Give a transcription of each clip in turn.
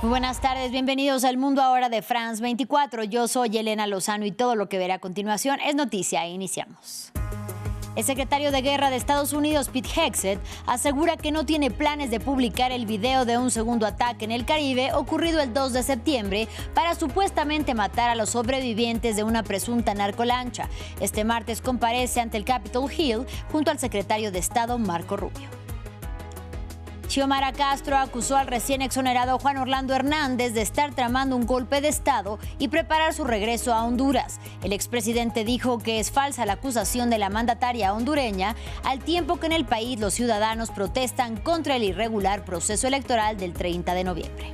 Muy buenas tardes, bienvenidos al Mundo Ahora de France 24. Yo soy Elena Lozano y todo lo que verá a continuación es noticia. Iniciamos. El secretario de Guerra de Estados Unidos, Pete Hegseth, asegura que no tiene planes de publicar el video de un segundo ataque en el Caribe ocurrido el 2 de septiembre para supuestamente matar a los sobrevivientes de una presunta narcolancha. Este martes comparece ante el Capitol Hill junto al secretario de Estado, Marco Rubio. Xiomara Castro acusó al recién exonerado Juan Orlando Hernández de estar tramando un golpe de Estado y preparar su regreso a Honduras. El expresidente dijo que es falsa la acusación de la mandataria hondureña, al tiempo que en el país los ciudadanos protestan contra el irregular proceso electoral del 30 de noviembre.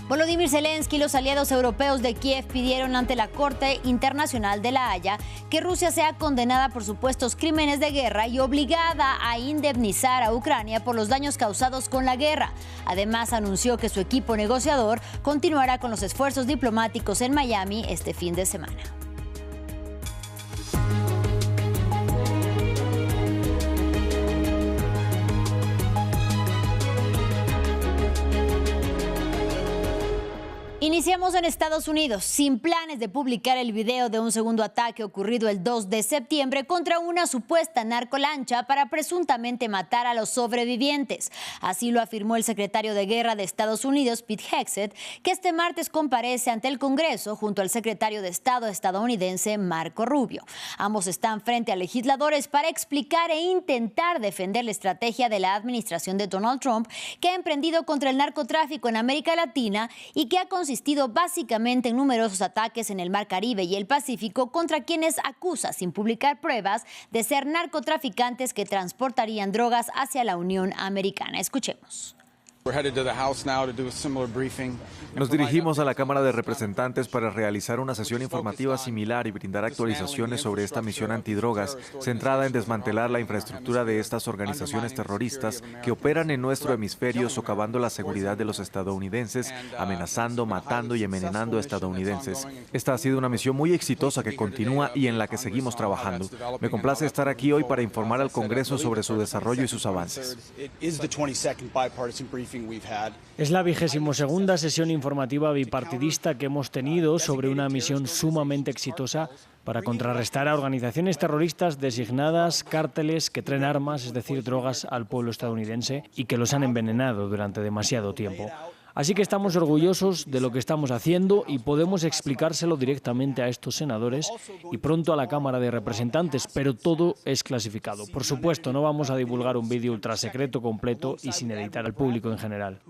Volodymyr Zelensky y los aliados europeos de Kiev pidieron ante la Corte Internacional de La Haya que Rusia sea condenada por supuestos crímenes de guerra y obligada a indemnizar a Ucrania por los daños causados con la guerra. Además, anunció que su equipo negociador continuará con los esfuerzos diplomáticos en Miami este fin de semana. Iniciamos en Estados Unidos, sin planes de publicar el video de un segundo ataque ocurrido el 2 de septiembre contra una supuesta narcolancha para presuntamente matar a los sobrevivientes. Así lo afirmó el secretario de Guerra de Estados Unidos, Pete Hegseth, que este martes comparece ante el Congreso junto al secretario de Estado estadounidense, Marco Rubio. Ambos están frente a legisladores para explicar e intentar defender la estrategia de la administración de Donald Trump, que ha emprendido contra el narcotráfico en América Latina y que ha consistido básicamente en numerosos ataques en el Mar Caribe y el Pacífico contra quienes acusa, sin publicar pruebas, de ser narcotraficantes que transportarían drogas hacia la Unión Americana. Escuchemos. Nos dirigimos a la Cámara de Representantes para realizar una sesión informativa similar y brindar actualizaciones sobre esta misión antidrogas centrada en desmantelar la infraestructura de estas organizaciones terroristas que operan en nuestro hemisferio socavando la seguridad de los estadounidenses, amenazando, matando y envenenando a estadounidenses. Esta ha sido una misión muy exitosa que continúa y en la que seguimos trabajando. Me complace estar aquí hoy para informar al Congreso sobre su desarrollo y sus avances. Es la 22ª sesión informativa bipartidista que hemos tenido sobre una misión sumamente exitosa para contrarrestar a organizaciones terroristas designadas cárteles que traen armas, es decir, drogas al pueblo estadounidense y que los han envenenado durante demasiado tiempo. Así que estamos orgullosos de lo que estamos haciendo y podemos explicárselo directamente a estos senadores y pronto a la Cámara de Representantes, pero todo es clasificado. Por supuesto, no vamos a divulgar un vídeo ultrasecreto completo y sin editar al público en general.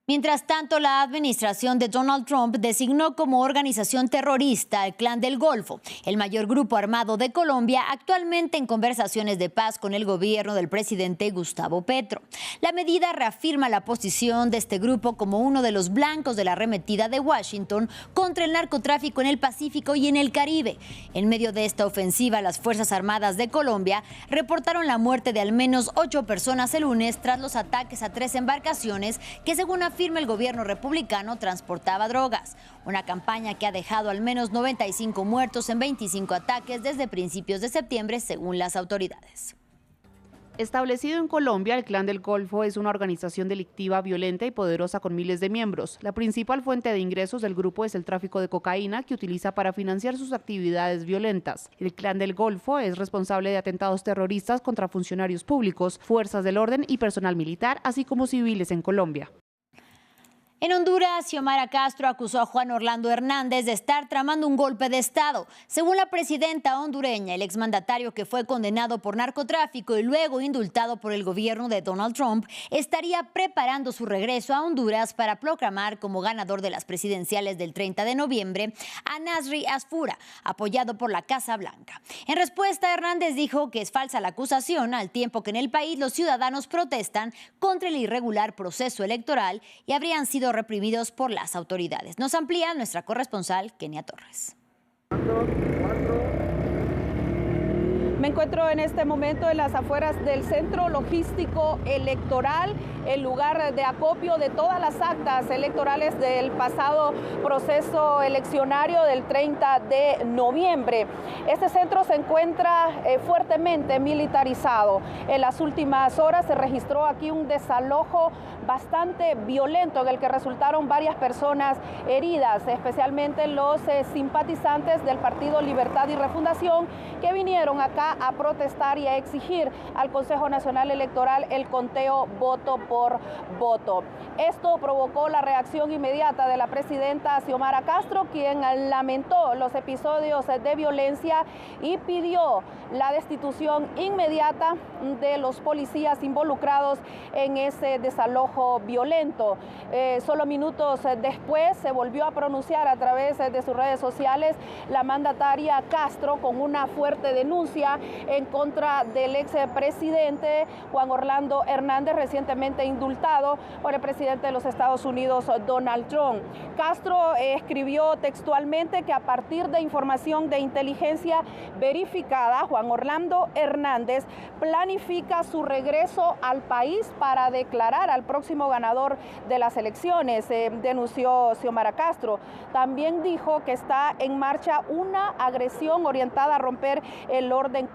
Mientras tanto, la administración de Donald Trump designó como organización terrorista al Clan del Golfo, el mayor grupo armado de Colombia, actualmente en conversaciones de paz con el gobierno del presidente Gustavo Petro. La medida reafirma la posición de este grupo como uno de los blancos de la arremetida de Washington contra el narcotráfico en el Pacífico y en el Caribe. En medio de esta ofensiva, las Fuerzas Armadas de Colombia reportaron la muerte de al menos 8 personas el lunes tras los ataques a 3 embarcaciones que, según afirma el gobierno republicano, transportaba drogas. Una campaña que ha dejado al menos 95 muertos en 25 ataques desde principios de septiembre, según las autoridades. Establecido en Colombia, el Clan del Golfo es una organización delictiva violenta y poderosa con miles de miembros. La principal fuente de ingresos del grupo es el tráfico de cocaína que utiliza para financiar sus actividades violentas. El Clan del Golfo es responsable de atentados terroristas contra funcionarios públicos, fuerzas del orden y personal militar, así como civiles en Colombia. En Honduras, Xiomara Castro acusó a Juan Orlando Hernández de estar tramando un golpe de Estado. Según la presidenta hondureña, el exmandatario, que fue condenado por narcotráfico y luego indultado por el gobierno de Donald Trump, estaría preparando su regreso a Honduras para proclamar como ganador de las presidenciales del 30 de noviembre a Nasri Asfura, apoyado por la Casa Blanca. En respuesta, Hernández dijo que es falsa la acusación, al tiempo que en el país los ciudadanos protestan contra el irregular proceso electoral y habrían sido reprimidos por las autoridades. Nos amplía nuestra corresponsal, Kenia Torres. Me encuentro en este momento en las afueras del Centro Logístico Electoral, el lugar de acopio de todas las actas electorales del pasado proceso eleccionario del 30 de noviembre. Este centro se encuentra fuertemente militarizado. En las últimas horas se registró aquí un desalojo bastante violento en el que resultaron varias personas heridas, especialmente los simpatizantes del Partido Libertad y Refundación que vinieron acá a protestar y a exigir al Consejo Nacional Electoral el conteo voto por voto. Esto provocó la reacción inmediata de la presidenta Xiomara Castro, quien lamentó los episodios de violencia y pidió la destitución inmediata de los policías involucrados en ese desalojo violento. Solo minutos después se volvió a pronunciar a través de sus redes sociales la mandataria Castro con una fuerte denuncia en contra del expresidente Juan Orlando Hernández, recientemente indultado por el presidente de los Estados Unidos, Donald Trump. Castro escribió textualmente que a partir de información de inteligencia verificada, Juan Orlando Hernández planifica su regreso al país para declarar al próximo ganador de las elecciones, denunció Xiomara Castro. También dijo que está en marcha una agresión orientada a romper el orden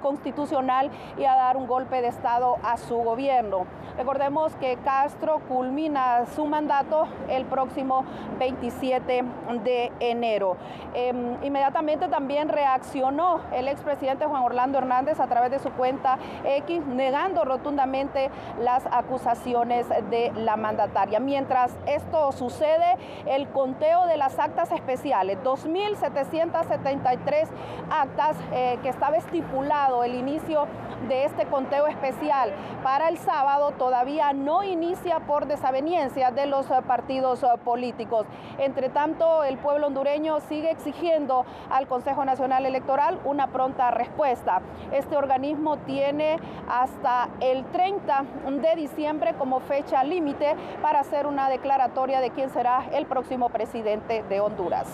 constitucional y a dar un golpe de Estado a su gobierno. Recordemos que Castro culmina su mandato el próximo 27 de enero. Inmediatamente también reaccionó el expresidente Juan Orlando Hernández a través de su cuenta X, negando rotundamente las acusaciones de la mandataria. Mientras esto sucede, el conteo de las actas especiales, 2.773 actas que estaba estipulado el inicio de este conteo especial para el sábado, todavía no inicia por desaveniencia de los partidos políticos. Entre tanto, el pueblo hondureño sigue exigiendo al Consejo Nacional Electoral una pronta respuesta. Este organismo tiene hasta el 30 de diciembre como fecha límite para hacer una declaratoria de quién será el próximo presidente de Honduras.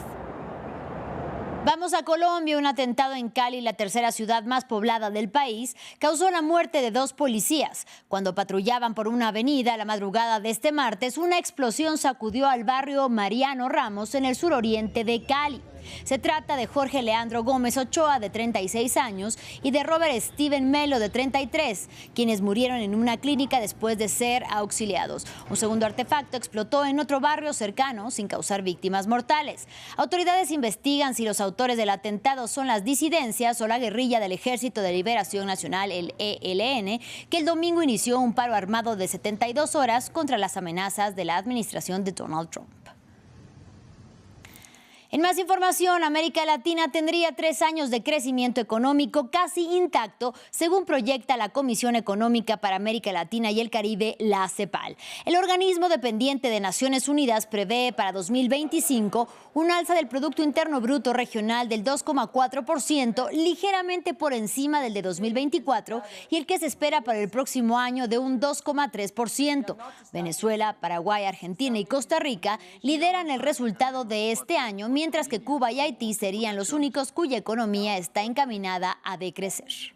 Vamos a Colombia. Un atentado en Cali, la tercera ciudad más poblada del país, causó la muerte de 2 policías. Cuando patrullaban por una avenida la madrugada de este martes, una explosión sacudió al barrio Mariano Ramos en el suroriente de Cali. Se trata de Jorge Leandro Gómez Ochoa, de 36 años, y de Robert Steven Melo, de 33, quienes murieron en una clínica después de ser auxiliados. Un segundo artefacto explotó en otro barrio cercano sin causar víctimas mortales. Autoridades investigan si los autores del atentado son las disidencias o la guerrilla del Ejército de Liberación Nacional, el ELN, que el domingo inició un paro armado de 72 horas contra las amenazas de la administración de Donald Trump. En más información, América Latina tendría 3 años de crecimiento económico casi intacto, según proyecta la Comisión Económica para América Latina y el Caribe, la CEPAL. El organismo dependiente de Naciones Unidas prevé para 2025 un alza del Producto Interno Bruto regional del 2,4%, ligeramente por encima del de 2024, y el que se espera para el próximo año de un 2,3%. Venezuela, Paraguay, Argentina y Costa Rica lideran el resultado de este año, mientras que Cuba y Haití serían los únicos cuya economía está encaminada a decrecer.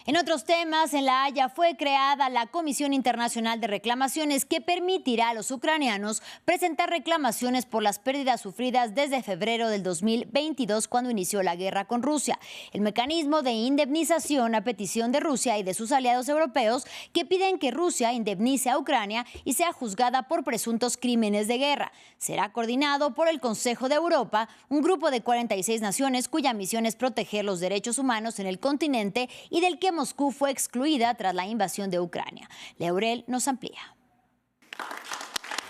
En otros temas, en La Haya fue creada la Comisión Internacional de Reclamaciones, que permitirá a los ucranianos presentar reclamaciones por las pérdidas sufridas desde febrero del 2022, cuando inició la guerra con Rusia. El mecanismo de indemnización a petición de Rusia y de sus aliados europeos, que piden que Rusia indemnice a Ucrania y sea juzgada por presuntos crímenes de guerra. Será coordinado por el Consejo de Europa, un grupo de 46 naciones cuya misión es proteger los derechos humanos en el continente y del que Moscú fue excluida tras la invasión de Ucrania. Leurel nos amplía.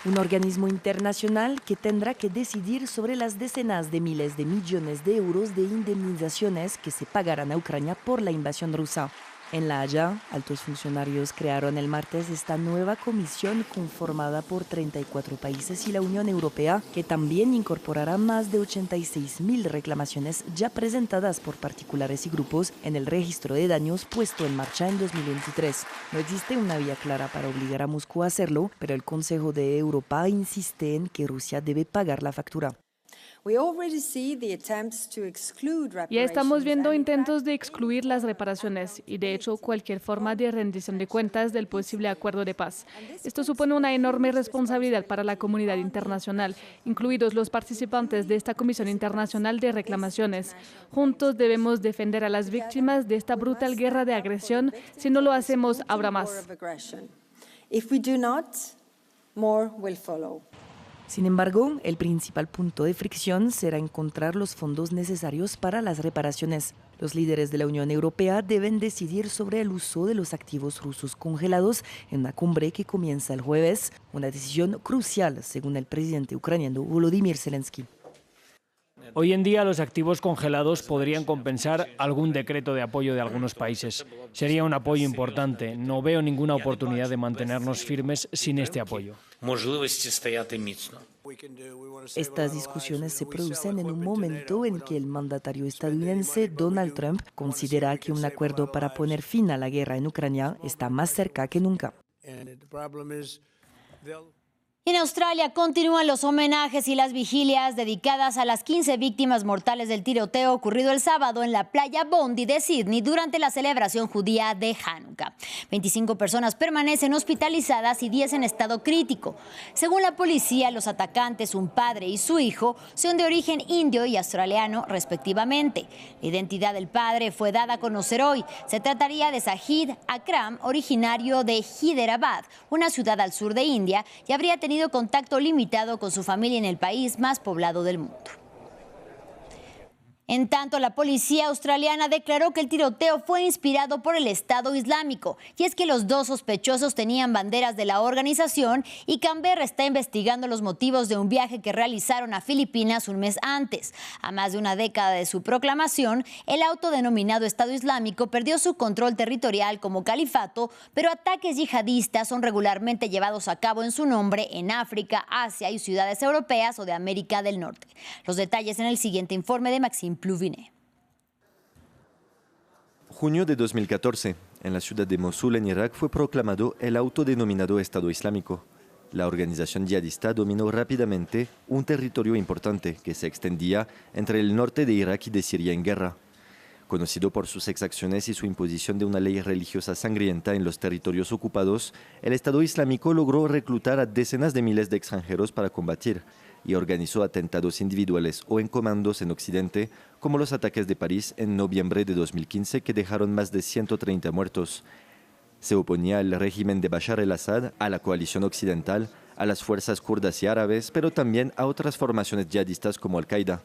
Un organismo internacional que tendrá que decidir sobre las decenas de miles de millones de euros de indemnizaciones que se pagarán a Ucrania por la invasión rusa. En La Haya, altos funcionarios crearon el martes esta nueva comisión conformada por 34 países y la Unión Europea, que también incorporará más de 86.000 reclamaciones ya presentadas por particulares y grupos en el registro de daños puesto en marcha en 2023. No existe una vía clara para obligar a Moscú a hacerlo, pero el Consejo de Europa insiste en que Rusia debe pagar la factura. Ya estamos viendo intentos de excluir las reparaciones y, de hecho, cualquier forma de rendición de cuentas del posible acuerdo de paz. Esto supone una enorme responsabilidad para la comunidad internacional, incluidos los participantes de esta Comisión Internacional de Reclamaciones. Juntos debemos defender a las víctimas de esta brutal guerra de agresión. Si no lo hacemos, habrá más. Sin embargo, el principal punto de fricción será encontrar los fondos necesarios para las reparaciones. Los líderes de la Unión Europea deben decidir sobre el uso de los activos rusos congelados en una cumbre que comienza el jueves, una decisión crucial, según el presidente ucraniano Volodymyr Zelensky. Hoy en día los activos congelados podrían compensar algún decreto de apoyo de algunos países. Sería un apoyo importante. No veo ninguna oportunidad de mantenernos firmes sin este apoyo. Estas discusiones se producen en un momento en que el mandatario estadounidense Donald Trump considera que un acuerdo para poner fin a la guerra en Ucrania está más cerca que nunca. En Australia continúan los homenajes y las vigilias dedicadas a las 15 víctimas mortales del tiroteo ocurrido el sábado en la playa Bondi de Sydney durante la celebración judía de Hanukkah. 25 personas permanecen hospitalizadas y 10 en estado crítico. Según la policía, los atacantes, un padre y su hijo, son de origen indio y australiano respectivamente. La identidad del padre fue dada a conocer hoy. Se trataría de Zahid Akram, originario de Hyderabad, una ciudad al sur de India, y habría tenido contacto limitado con su familia en el país más poblado del mundo. En tanto, la policía australiana declaró que el tiroteo fue inspirado por el Estado Islámico, y es que los dos sospechosos tenían banderas de la organización y Canberra está investigando los motivos de un viaje que realizaron a Filipinas un mes antes. A más de una década de su proclamación, el autodenominado Estado Islámico perdió su control territorial como califato, pero ataques yihadistas son regularmente llevados a cabo en su nombre en África, Asia y ciudades europeas o de América del Norte. Los detalles en el siguiente informe de Maxime Plouvinet. Junio de 2014, en la ciudad de Mosul, en Irak, fue proclamado el autodenominado Estado Islámico. La organización yihadista dominó rápidamente un territorio importante que se extendía entre el norte de Irak y de Siria en guerra. Conocido por sus exacciones y su imposición de una ley religiosa sangrienta en los territorios ocupados, el Estado Islámico logró reclutar a decenas de miles de extranjeros para combatir y organizó atentados individuales o en comandos en Occidente, como los ataques de París en noviembre de 2015 que dejaron más de 130 muertos. Se oponía al régimen de Bashar el-Assad, a la coalición occidental, a las fuerzas kurdas y árabes, pero también a otras formaciones yihadistas como Al-Qaeda.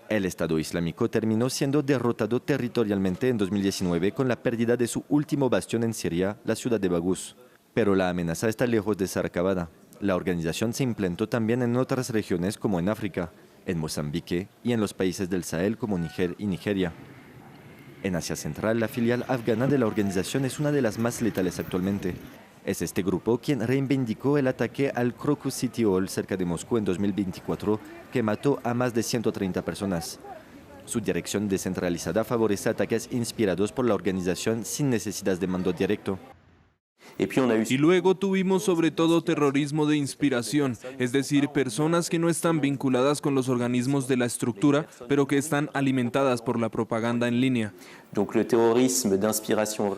El Estado Islámico terminó siendo derrotado territorialmente en 2019 con la pérdida de su último bastión en Siria, la ciudad de Baghouz. Pero la amenaza está lejos de ser acabada. La organización se implantó también en otras regiones como en África, en Mozambique y en los países del Sahel como Níger y Nigeria. En Asia Central, la filial afgana de la organización es una de las más letales actualmente. Es este grupo quien reivindicó el ataque al Crocus City Hall cerca de Moscú en 2024, que mató a más de 130 personas. Su dirección descentralizada favorece ataques inspirados por la organización sin necesidad de mando directo. Y luego tuvimos sobre todo terrorismo de inspiración, es decir, personas que no están vinculadas con los organismos de la estructura, pero que están alimentadas por la propaganda en línea.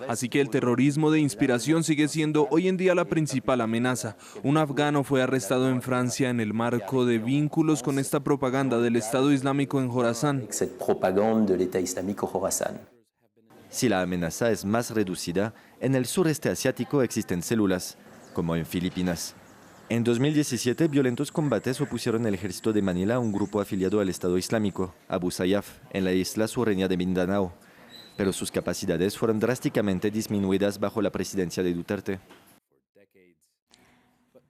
Así que el terrorismo de inspiración sigue siendo hoy en día la principal amenaza. Un afgano fue arrestado en Francia en el marco de vínculos con esta propaganda del Estado Islámico en Jorasán. Si la amenaza es más reducida, en el sureste asiático existen células, como en Filipinas. En 2017, violentos combates opusieron el ejército de Manila a un grupo afiliado al Estado Islámico, Abu Sayyaf, en la isla sureña de Mindanao. Pero sus capacidades fueron drásticamente disminuidas bajo la presidencia de Duterte.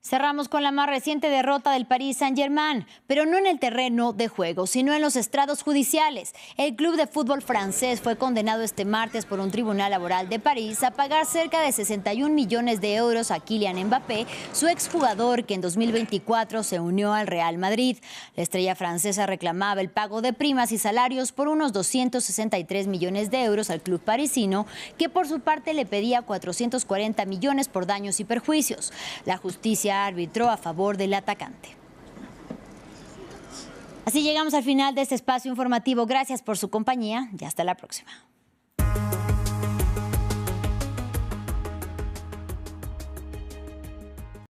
Cerramos con la más reciente derrota del Paris Saint-Germain, pero no en el terreno de juego, sino en los estrados judiciales. El club de fútbol francés fue condenado este martes por un tribunal laboral de París a pagar cerca de 61 millones de euros a Kylian Mbappé, su exjugador que en 2024 se unió al Real Madrid. La estrella francesa reclamaba el pago de primas y salarios por unos 263 millones de euros al club parisino, que por su parte le pedía 440 millones por daños y perjuicios. La justicia arbitró a favor del atacante. Así llegamos al final de este espacio informativo. Gracias por su compañía y hasta la próxima.